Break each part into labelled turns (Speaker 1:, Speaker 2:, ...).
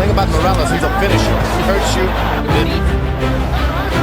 Speaker 1: thing about Morales, he's a finisher. He hurts you.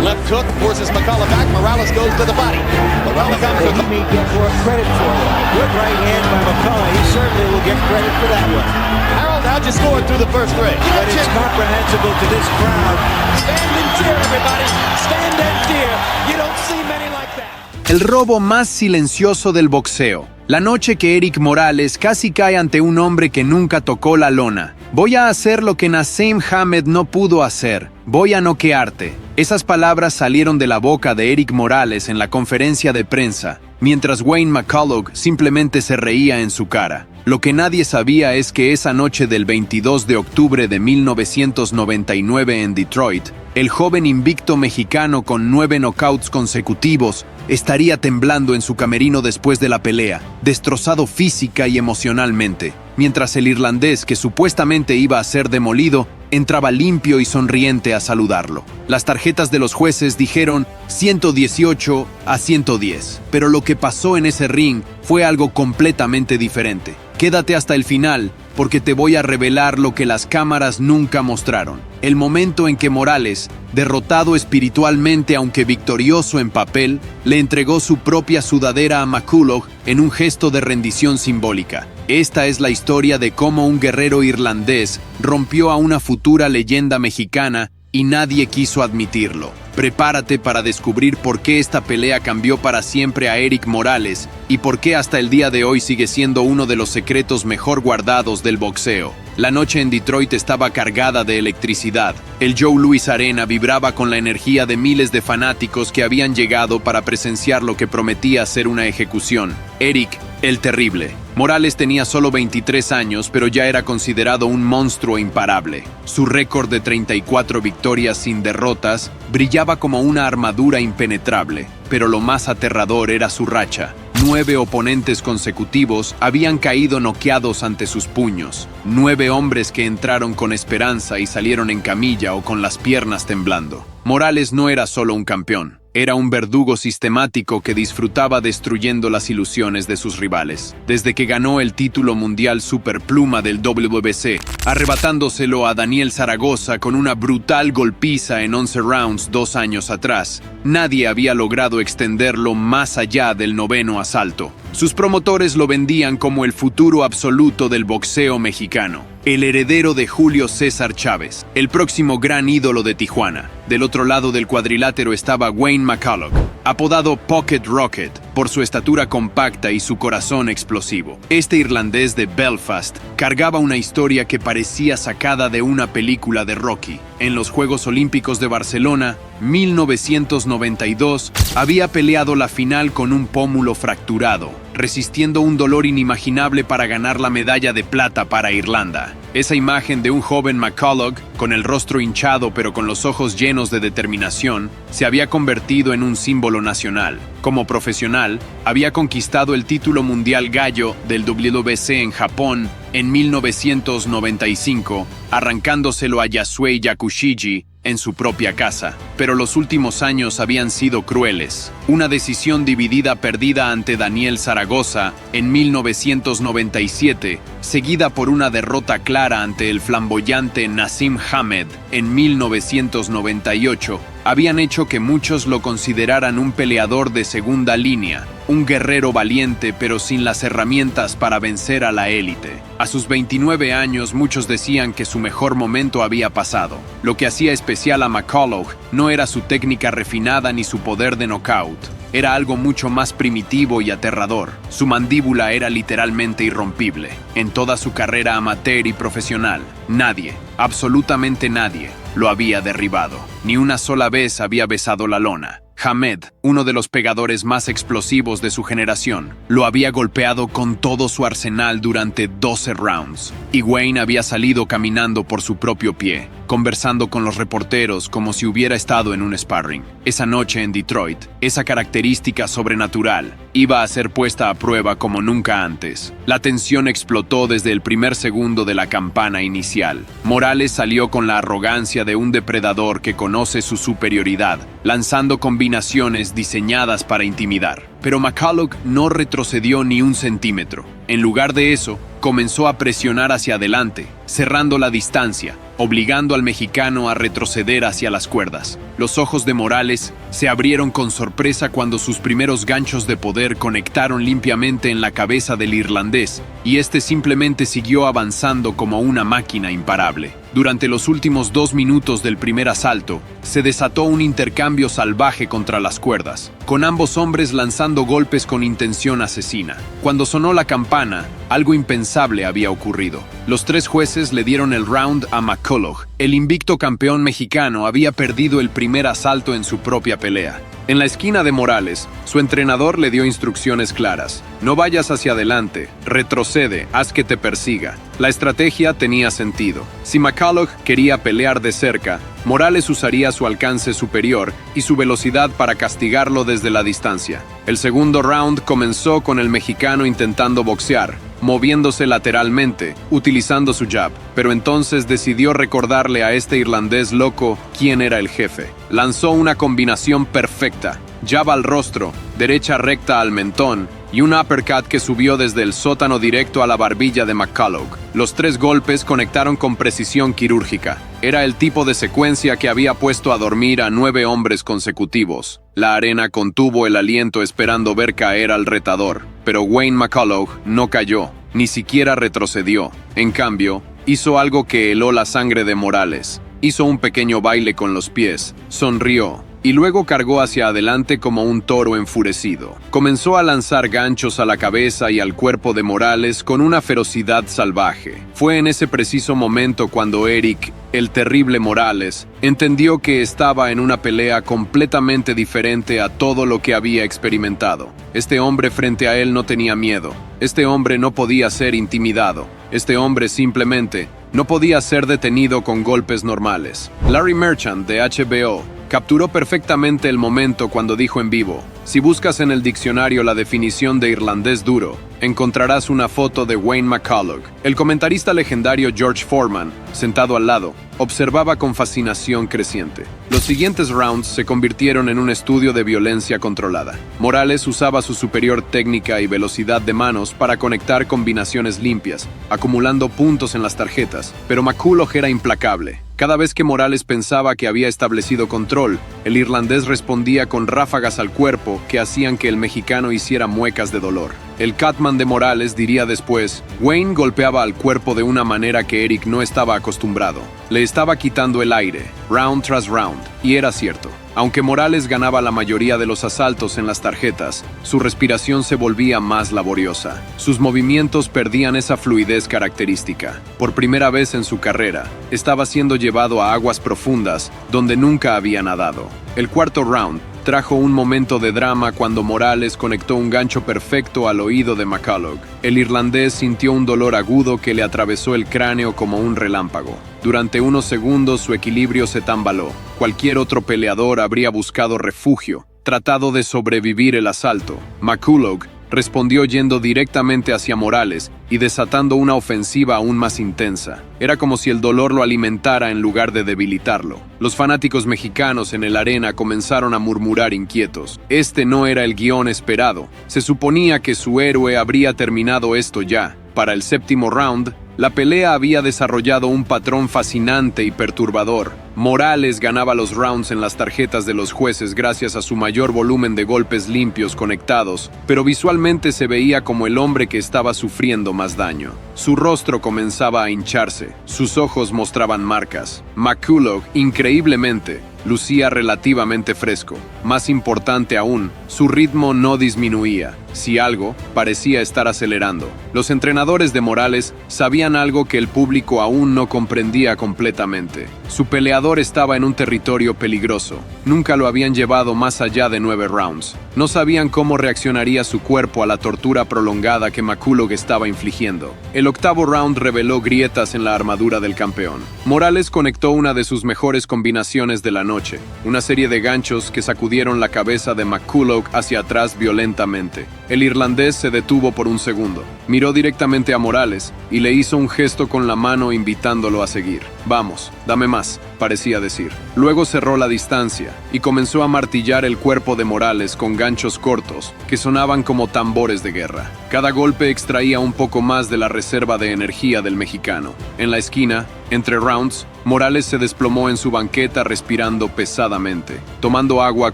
Speaker 2: Left hook forces McCullough back. Morales goes to the body. McCullough comes with
Speaker 3: He may get more credit for it. Good right hand by McCullough. He certainly will get credit for that one.
Speaker 2: Harold, how'd you score through the first three?
Speaker 3: But it's comprehensible to this crowd. Stand and cheer, everybody. Stand and cheer. You don't see many like that.
Speaker 4: El robo más silencioso del boxeo. La noche que Eric Morales casi cae ante un hombre que nunca tocó la lona. Voy a hacer lo que Naseem Hamed no pudo hacer. Voy a noquearte. Esas palabras salieron de la boca de Eric Morales en la conferencia de prensa, mientras Wayne McCullough simplemente se reía en su cara. Lo que nadie sabía es que esa noche del 22 de octubre de 1999 en Detroit, el joven invicto mexicano con 9 knockouts consecutivos estaría temblando en su camerino después de la pelea, destrozado física y emocionalmente, mientras el irlandés que supuestamente iba a ser demolido entraba limpio y sonriente a saludarlo. Las tarjetas de los jueces dijeron 118 a 110, pero lo que pasó en ese ring fue algo completamente diferente. Quédate hasta el final, porque te voy a revelar lo que las cámaras nunca mostraron. El momento en que Morales, derrotado espiritualmente aunque victorioso en papel, le entregó su propia sudadera a McCullough en un gesto de rendición simbólica. Esta es la historia de cómo un guerrero irlandés rompió a una futura leyenda mexicana y nadie quiso admitirlo. Prepárate para descubrir por qué esta pelea cambió para siempre a Eric Morales y por qué hasta el día de hoy sigue siendo uno de los secretos mejor guardados del boxeo. La noche en Detroit estaba cargada de electricidad. El Joe Louis Arena vibraba con la energía de miles de fanáticos que habían llegado para presenciar lo que prometía ser una ejecución. Eric, el Terrible. Morales tenía solo 23 años, pero ya era considerado un monstruo imparable. Su récord de 34 victorias sin derrotas brillaba como una armadura impenetrable, pero lo más aterrador era su racha. 9 oponentes consecutivos habían caído noqueados ante sus puños. 9 hombres que entraron con esperanza y salieron en camilla o con las piernas temblando. Morales no era solo un campeón. Era un verdugo sistemático que disfrutaba destruyendo las ilusiones de sus rivales. Desde que ganó el título mundial superpluma del WBC, arrebatándoselo a Daniel Zaragoza con una brutal golpiza en 11 rounds 2 años atrás, nadie había logrado extenderlo más allá del 9º asalto. Sus promotores lo vendían como el futuro absoluto del boxeo mexicano, el heredero de Julio César Chávez, el próximo gran ídolo de Tijuana. Del otro lado del cuadrilátero estaba Wayne McCullough, apodado Pocket Rocket por su estatura compacta y su corazón explosivo. Este irlandés de Belfast cargaba una historia que parecía sacada de una película de Rocky. En los Juegos Olímpicos de Barcelona, 1992, había peleado la final con un pómulo fracturado, resistiendo un dolor inimaginable para ganar la medalla de plata para Irlanda. Esa imagen de un joven McCullough, con el rostro hinchado pero con los ojos llenos de determinación, se había convertido en un símbolo nacional. Como profesional, había conquistado el título mundial gallo del WBC en Japón en 1995, arrancándoselo a Yasuei Yakushiji en su propia casa. Pero los últimos años habían sido crueles. Una decisión dividida perdida ante Daniel Zaragoza en 1997, seguida por una derrota clara ante el flamboyante Naseem Hamed en 1998, habían hecho que muchos lo consideraran un peleador de segunda línea, un guerrero valiente pero sin las herramientas para vencer a la élite. A sus 29 años muchos decían que su mejor momento había pasado. Lo que hacía especial a McCullough no era su técnica refinada ni su poder de knockout. Era algo mucho más primitivo y aterrador. Su mandíbula era literalmente irrompible. En toda su carrera amateur y profesional, nadie, absolutamente nadie, lo había derribado. Ni una sola vez había besado la lona. Hamed, uno de los pegadores más explosivos de su generación, lo había golpeado con todo su arsenal durante 12 rounds, y Wayne había salido caminando por su propio pie, conversando con los reporteros como si hubiera estado en un sparring. Esa noche en Detroit, esa característica sobrenatural iba a ser puesta a prueba como nunca antes. La tensión explotó desde el primer segundo de la campana inicial. Morales salió con la arrogancia de un depredador que conoce su superioridad, lanzando combinaciones diseñadas para intimidar. Pero McCullough no retrocedió ni un centímetro. En lugar de eso, comenzó a presionar hacia adelante, cerrando la distancia, obligando al mexicano a retroceder hacia las cuerdas. Los ojos de Morales se abrieron con sorpresa cuando sus primeros ganchos de poder conectaron limpiamente en la cabeza del irlandés, y este simplemente siguió avanzando como una máquina imparable. Durante los últimos 2 minutos del primer asalto, se desató un intercambio salvaje contra las cuerdas, con ambos hombres lanzando golpes con intención asesina. Cuando sonó la campana, algo impensable había ocurrido. Los 3 jueces le dieron el round a McCullough. El invicto campeón mexicano había perdido el primer asalto en su propia pelea. En la esquina de Morales, su entrenador le dio instrucciones claras. No vayas hacia adelante, retrocede, haz que te persiga. La estrategia tenía sentido. Si McCullough quería pelear de cerca, Morales usaría su alcance superior y su velocidad para castigarlo desde la distancia. El segundo round comenzó con el mexicano intentando boxear, moviéndose lateralmente, utilizando su jab, pero entonces decidió recordarle a este irlandés loco quién era el jefe. Lanzó una combinación perfecta, jab al rostro, derecha recta al mentón y un uppercut que subió desde el sótano directo a la barbilla de McCullough. Los 3 golpes conectaron con precisión quirúrgica. Era el tipo de secuencia que había puesto a dormir a 9 hombres consecutivos. La arena contuvo el aliento esperando ver caer al retador, pero Wayne McCullough no cayó, ni siquiera retrocedió. En cambio, hizo algo que heló la sangre de Morales. Hizo un pequeño baile con los pies, sonrió, y luego cargó hacia adelante como un toro enfurecido. Comenzó a lanzar ganchos a la cabeza y al cuerpo de Morales con una ferocidad salvaje. Fue en ese preciso momento cuando Eric, el terrible Morales, entendió que estaba en una pelea completamente diferente a todo lo que había experimentado. Este hombre frente a él no tenía miedo. Este hombre no podía ser intimidado. Este hombre simplemente no podía ser detenido con golpes normales. Larry Merchant, de HBO, capturó perfectamente el momento cuando dijo en vivo: si buscas en el diccionario la definición de irlandés duro, encontrarás una foto de Wayne McCullough. El comentarista legendario George Foreman, sentado al lado, observaba con fascinación creciente. Los siguientes rounds se convirtieron en un estudio de violencia controlada. Morales usaba su superior técnica y velocidad de manos para conectar combinaciones limpias, acumulando puntos en las tarjetas, pero McCullough era implacable. Cada vez que Morales pensaba que había establecido control, el irlandés respondía con ráfagas al cuerpo que hacían que el mexicano hiciera muecas de dolor. El Catman de Morales diría después: Wayne golpeaba al cuerpo de una manera que Eric no estaba acostumbrado. Le estaba quitando el aire, round tras round, y era cierto. Aunque Morales ganaba la mayoría de los asaltos en las tarjetas, su respiración se volvía más laboriosa. Sus movimientos perdían esa fluidez característica. Por primera vez en su carrera, estaba siendo llevado a aguas profundas donde nunca había nadado. El cuarto round trajo un momento de drama cuando Morales conectó un gancho perfecto al oído de McCullough. El irlandés sintió un dolor agudo que le atravesó el cráneo como un relámpago. Durante unos segundos su equilibrio se tambaló. Cualquier otro peleador habría buscado refugio, tratado de sobrevivir el asalto. McCullough respondió yendo directamente hacia Morales y desatando una ofensiva aún más intensa. Era como si el dolor lo alimentara en lugar de debilitarlo. Los fanáticos mexicanos en el arena comenzaron a murmurar inquietos. Este no era el guión esperado. Se suponía que su héroe habría terminado esto ya. Para el séptimo round, la pelea había desarrollado un patrón fascinante y perturbador. Morales ganaba los rounds en las tarjetas de los jueces gracias a su mayor volumen de golpes limpios conectados, pero visualmente se veía como el hombre que estaba sufriendo más daño. Su rostro comenzaba a hincharse, sus ojos mostraban marcas. McCullough, increíblemente, lucía relativamente fresco. Más importante aún, su ritmo no disminuía. Si algo, parecía estar acelerando. Los entrenadores de Morales sabían algo que el público aún no comprendía completamente. Su peleador estaba en un territorio peligroso. Nunca lo habían llevado más allá de 9 rounds. No sabían cómo reaccionaría su cuerpo a la tortura prolongada que McCullough estaba infligiendo. El octavo round reveló grietas en la armadura del campeón. Morales conectó una de sus mejores combinaciones de la noche, una serie de ganchos que sacudieron la cabeza de McCullough hacia atrás violentamente. El irlandés se detuvo por un segundo. Miró directamente a Morales y le hizo un gesto con la mano invitándolo a seguir. «Vamos, dame más», parecía decir. Luego cerró la distancia y comenzó a martillar el cuerpo de Morales con ganchos cortos que sonaban como tambores de guerra. Cada golpe extraía un poco más de la reserva de energía del mexicano. En la esquina, entre rounds, Morales se desplomó en su banqueta respirando pesadamente, tomando agua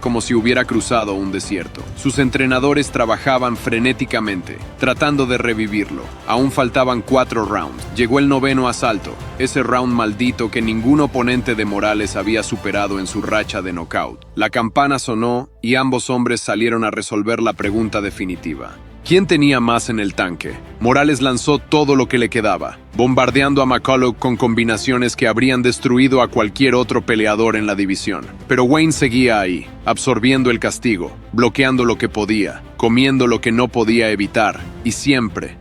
Speaker 4: como si hubiera cruzado un desierto. Sus entrenadores trabajaban frenéticamente, tratando de revivirlo. Aún faltaban 4 rounds. Llegó el 9º asalto, ese round maldito que ningún oponente de Morales había superado en su racha de knockout. La campana sonó y ambos hombres salieron a resolver la pregunta definitiva. ¿Quién tenía más en el tanque? Morales lanzó todo lo que le quedaba, bombardeando a McCullough con combinaciones que habrían destruido a cualquier otro peleador en la división. Pero Wayne seguía ahí, absorbiendo el castigo, bloqueando lo que podía, comiendo lo que no podía evitar, y siempre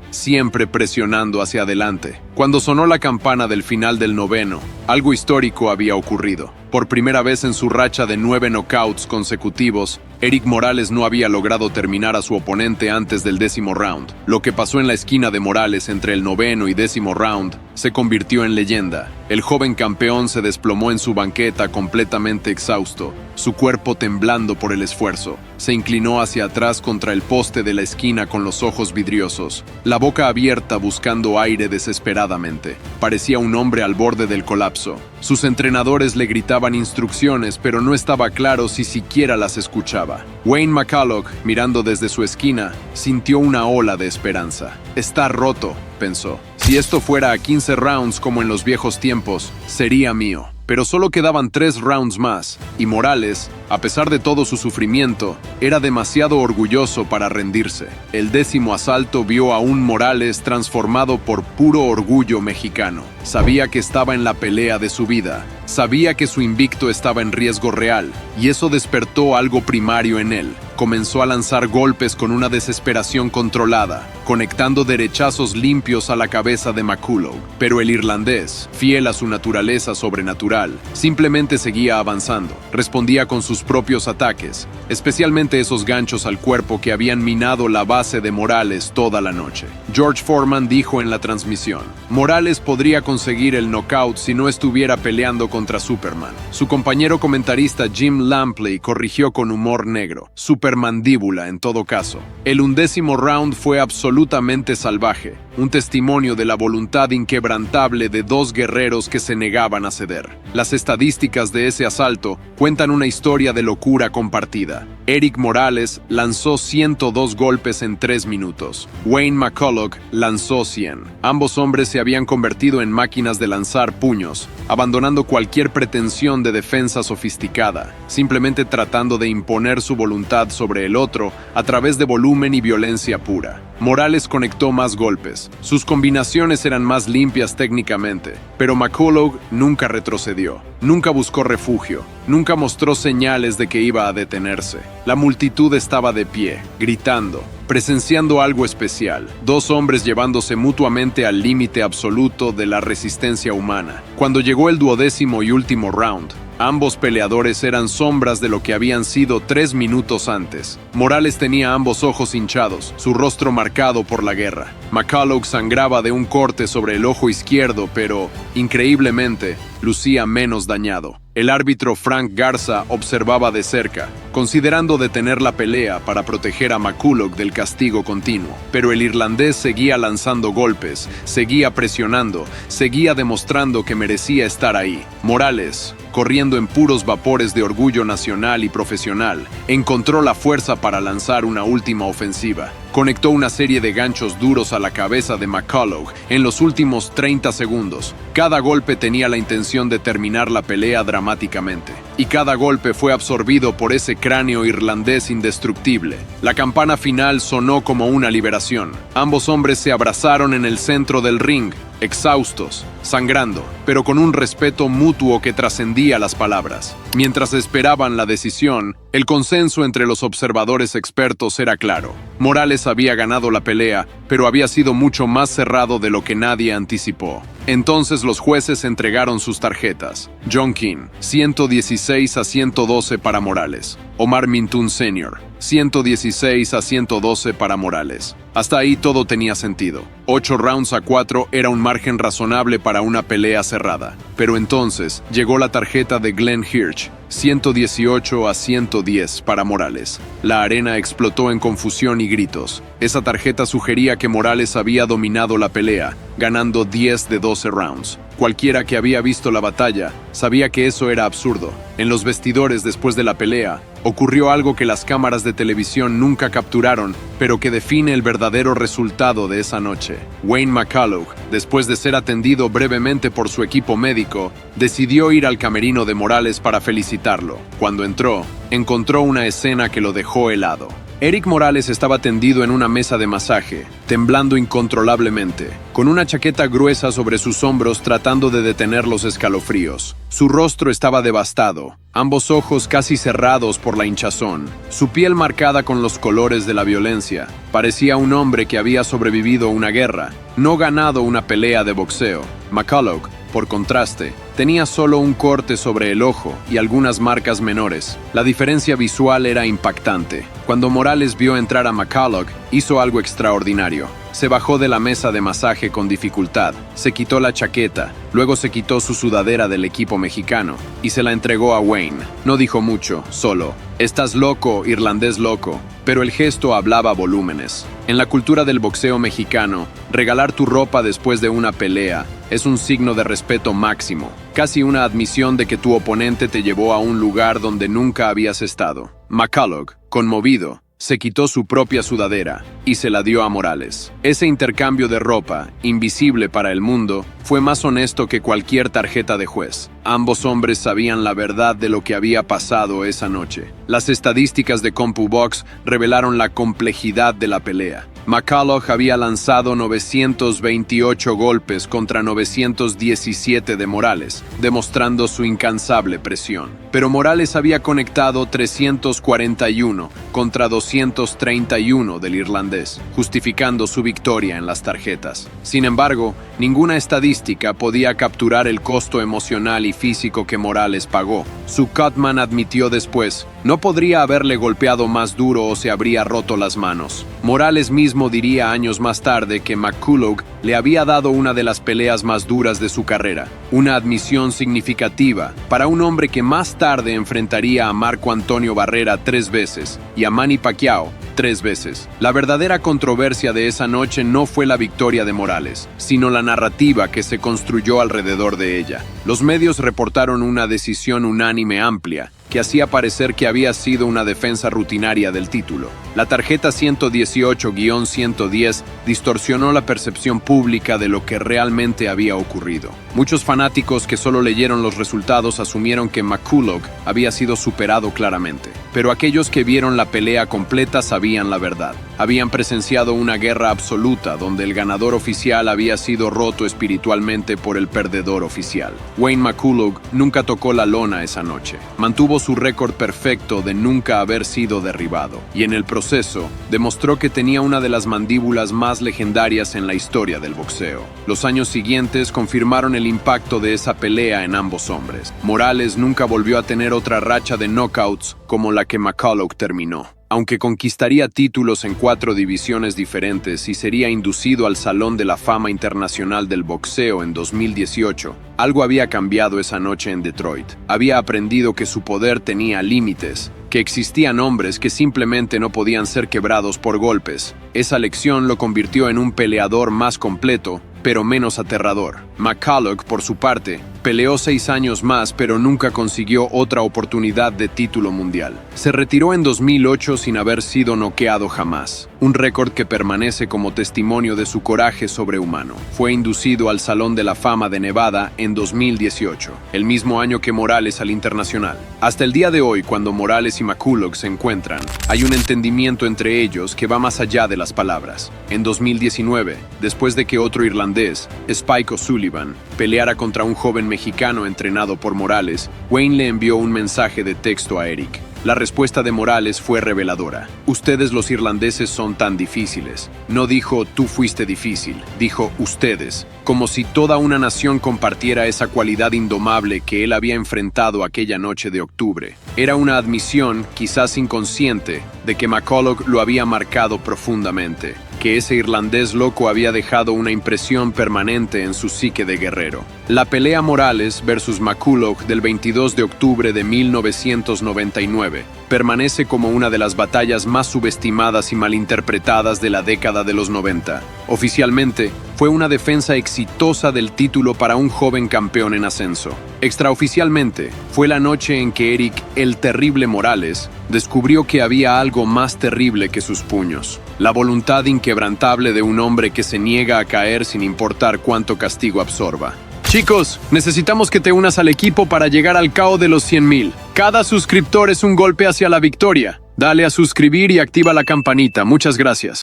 Speaker 4: presionando hacia adelante. Cuando sonó la campana del final del 9º, algo histórico había ocurrido. Por primera vez en su racha de 9 knockouts consecutivos, Eric Morales no había logrado terminar a su oponente antes del 10º round. Lo que pasó en la esquina de Morales entre el 9º y 10º round se convirtió en leyenda. El joven campeón se desplomó en su banqueta completamente exhausto, su cuerpo temblando por el esfuerzo. Se inclinó hacia atrás contra el poste de la esquina con los ojos vidriosos, la boca abierta buscando aire desesperadamente. Parecía un hombre al borde del colapso. Sus entrenadores le gritaban instrucciones, pero no estaba claro si siquiera las escuchaba. Wayne McCullough, mirando desde su esquina, sintió una ola de esperanza. «Está roto», pensó. «Si esto fuera a 15 rounds como en los viejos tiempos, sería mío». Pero solo quedaban 3 rounds más, y Morales, a pesar de todo su sufrimiento, era demasiado orgulloso para rendirse. El 10º asalto vio a un Morales transformado por puro orgullo mexicano. Sabía que estaba en la pelea de su vida. Sabía que su invicto estaba en riesgo real, y eso despertó algo primario en él. Comenzó a lanzar golpes con una desesperación controlada, conectando derechazos limpios a la cabeza de McCullough. Pero el irlandés, fiel a su naturaleza sobrenatural, simplemente seguía avanzando. Respondía con sus propios ataques, especialmente esos ganchos al cuerpo que habían minado la base de Morales toda la noche. George Foreman dijo en la transmisión: «Morales podría conseguir el knockout si no estuviera peleando contra Superman». Su compañero comentarista Jim Lampley corrigió con humor negro: «Supermandíbula en todo caso». El 11º round fue absolutamente salvaje, un testimonio de la voluntad inquebrantable de 2 guerreros que se negaban a ceder. Las estadísticas de ese asalto cuentan una historia de locura compartida. Eric Morales lanzó 102 golpes en 3 minutos. Wayne McCullough lanzó 100. Ambos hombres se habían convertido en máquinas de lanzar puños, abandonando cualquier pretensión de defensa sofisticada, simplemente tratando de imponer su voluntad sobre el otro a través de volumen y violencia pura. Morales conectó más golpes. Sus combinaciones eran más limpias técnicamente, pero McCullough nunca retrocedió, nunca buscó refugio, nunca mostró señales de que iba a detenerse. La multitud estaba de pie, gritando, presenciando algo especial. 2 hombres llevándose mutuamente al límite absoluto de la resistencia humana. Cuando llegó el 12º y último round, ambos peleadores eran sombras de lo que habían sido 3 minutos antes. Morales tenía ambos ojos hinchados, su rostro marcado por la guerra. McCullough sangraba de un corte sobre el ojo izquierdo, pero, increíblemente, lucía menos dañado. El árbitro Frank Garza observaba de cerca, considerando detener la pelea para proteger a McCullough del castigo continuo. Pero el irlandés seguía lanzando golpes, seguía presionando, seguía demostrando que merecía estar ahí. Morales, corriendo en puros vapores de orgullo nacional y profesional, encontró la fuerza para lanzar una última ofensiva. Conectó una serie de ganchos duros a la cabeza de McCullough en los últimos 30 segundos. Cada golpe tenía la intención de terminar la pelea dramáticamente, y cada golpe fue absorbido por ese cráneo irlandés indestructible. La campana final sonó como una liberación. Ambos hombres se abrazaron en el centro del ring, exhaustos, sangrando, pero con un respeto mutuo que trascendía las palabras. Mientras esperaban la decisión, el consenso entre los observadores expertos era claro. Morales había ganado la pelea, pero había sido mucho más cerrado de lo que nadie anticipó. Entonces los jueces entregaron sus tarjetas. John King, 116-112 para Morales. Omar Mintoun Sr., 116-112 para Morales. Hasta ahí todo tenía sentido. 8 rounds a 4 era un margen razonable para una pelea cerrada. Pero entonces llegó la tarjeta de Glenn Hirsch, 118-110 para Morales. La arena explotó en confusión y gritos. Esa tarjeta sugería que Morales había dominado la pelea, ganando 10 de 12 rounds. Cualquiera que había visto la batalla sabía que eso era absurdo. En los vestidores después de la pelea, ocurrió algo que las cámaras de televisión nunca capturaron, pero que define el verdadero resultado de esa noche. Wayne McCullough, después de ser atendido brevemente por su equipo médico, decidió ir al camerino de Morales para felicitarlo. Cuando entró, encontró una escena que lo dejó helado. Eric Morales estaba tendido en una mesa de masaje, temblando incontrolablemente, con una chaqueta gruesa sobre sus hombros tratando de detener los escalofríos. Su rostro estaba devastado, ambos ojos casi cerrados por la hinchazón, su piel marcada con los colores de la violencia. Parecía un hombre que había sobrevivido una guerra, no ganado una pelea de boxeo. McCullough, por contraste, tenía solo un corte sobre el ojo y algunas marcas menores. La diferencia visual era impactante. Cuando Morales vio entrar a McCullough, hizo algo extraordinario. Se bajó de la mesa de masaje con dificultad, se quitó la chaqueta, luego se quitó su sudadera del equipo mexicano y se la entregó a Wayne. No dijo mucho, solo: "Estás loco, irlandés loco", pero el gesto hablaba volúmenes. En la cultura del boxeo mexicano, regalar tu ropa después de una pelea es un signo de respeto máximo, casi una admisión de que tu oponente te llevó a un lugar donde nunca habías estado. McCullough, conmovido, se quitó su propia sudadera y se la dio a Morales. Ese intercambio de ropa, invisible para el mundo, fue más honesto que cualquier tarjeta de juez. Ambos hombres sabían la verdad de lo que había pasado esa noche. Las estadísticas de CompuBox revelaron la complejidad de la pelea. McCullough había lanzado 928 golpes contra 917 de Morales, demostrando su incansable presión. Pero Morales había conectado 341 contra 231 del irlandés, justificando su victoria en las tarjetas. Sin embargo, ninguna estadística podía capturar el costo emocional y físico que Morales pagó. Su cutman admitió después: "No podría haberle golpeado más duro o se habría roto las manos". Morales mismo diría años más tarde que McCullough le había dado una de las peleas más duras de su carrera, una admisión significativa para un hombre que más tarde enfrentaría a Marco Antonio Barrera 3 veces y a Manny Pacquiao 3 veces. La verdadera controversia de esa noche no fue la victoria de Morales, sino la narrativa que se construyó alrededor de ella. Los medios reportaron una decisión unánime amplia, que hacía parecer que había sido una defensa rutinaria del título. La tarjeta 118-110 distorsionó la percepción pública de lo que realmente había ocurrido. Muchos fanáticos que solo leyeron los resultados asumieron que McCullough había sido superado claramente. Pero aquellos que vieron la pelea completa sabían la verdad. Habían presenciado una guerra absoluta donde el ganador oficial había sido roto espiritualmente por el perdedor oficial. Wayne McCullough nunca tocó la lona esa noche. Mantuvo su récord perfecto de nunca haber sido derribado, y en el proceso demostró que tenía una de las mandíbulas más legendarias en la historia del boxeo. Los años siguientes confirmaron el impacto de esa pelea en ambos hombres. Morales nunca volvió a tener otra racha de knockouts como la que McCullough terminó. Aunque conquistaría títulos en 4 divisiones diferentes y sería inducido al Salón de la Fama Internacional del Boxeo en 2018, algo había cambiado esa noche en Detroit. Había aprendido que su poder tenía límites, que existían hombres que simplemente no podían ser quebrados por golpes. Esa lección lo convirtió en un peleador más completo, pero menos aterrador. McCullough, por su parte, Peleó 6 años más, pero nunca consiguió otra oportunidad de título mundial. Se retiró en 2008 sin haber sido noqueado jamás, un récord que permanece como testimonio de su coraje sobrehumano. Fue inducido al Salón de la Fama de Nevada en 2018, el mismo año que Morales al internacional. Hasta el día de hoy, cuando Morales y McCulloch se encuentran, hay un entendimiento entre ellos que va más allá de las palabras. En 2019, después de que otro irlandés, Spike O'Sullivan, peleara contra un joven mexicano entrenado por Morales, Wayne le envió un mensaje de texto a Eric. La respuesta de Morales fue reveladora. Ustedes los irlandeses son tan difíciles. No dijo tú fuiste difícil, dijo ustedes, como si toda una nación compartiera esa cualidad indomable que él había enfrentado aquella noche de octubre. Era una admisión, quizás inconsciente, de que McCulloch lo había marcado profundamente, que ese irlandés loco había dejado una impresión permanente en su psique de guerrero. La pelea Morales versus McCulloch del 22 de octubre de 1999 permanece como una de las batallas más subestimadas y malinterpretadas de la década de los 90. Oficialmente, fue una defensa exitosa del título para un joven campeón en ascenso. Extraoficialmente, fue la noche en que Eric "el Terrible" Morales descubrió que había algo más terrible que sus puños. La voluntad inquebrantable de un hombre que se niega a caer sin importar cuánto castigo absorba. Chicos, necesitamos que te unas al equipo para llegar al KO de los 100,000. Cada suscriptor es un golpe hacia la victoria. Dale a suscribir y activa la campanita. Muchas gracias.